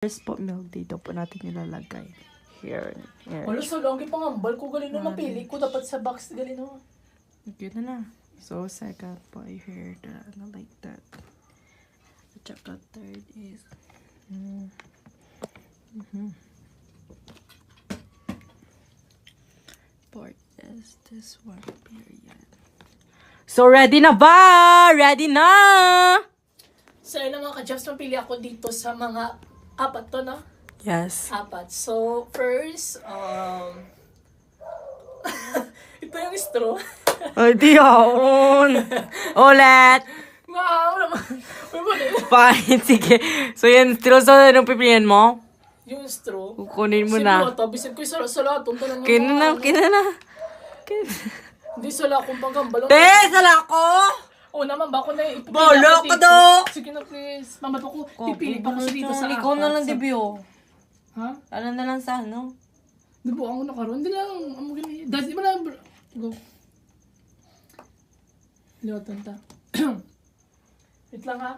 First po milk dito po natin ilalagay. Here. Wala sa lang, pangambal ko galing na mapili ko. Dapat sa box galing na. Okay na. So, second po here, like that. At saka third is... Fourth is this one, period. So, ready na ba? Ready na! So, yun na mga ka-jobs, mapili ako dito sa mga apat to, no? Yes. Apat. So, first, ito yung straw. Ay, di yun. Ulit. Wow, naman. May mali. Fine, sige. So, yan, still so, anong pipiliin mo? Yung straw. Kukunin mo na. Sinuha, bisan ko yung salat. Tunta lang Kina na. Hindi sala akong pangambal. Te, sala ko! Oo naman, bako na ipipili Bolo ako ka dito. do! Sige na, please. Mama, bako, pipili pa kasi dito sa Ikaw na lang, sa- Dibyo. Ha? Ano na lang sa ano? Di ba ako nakaroon? Di lang. Amo gini. Dati mo lang. Go. Liwatan ta. Wait lang ha.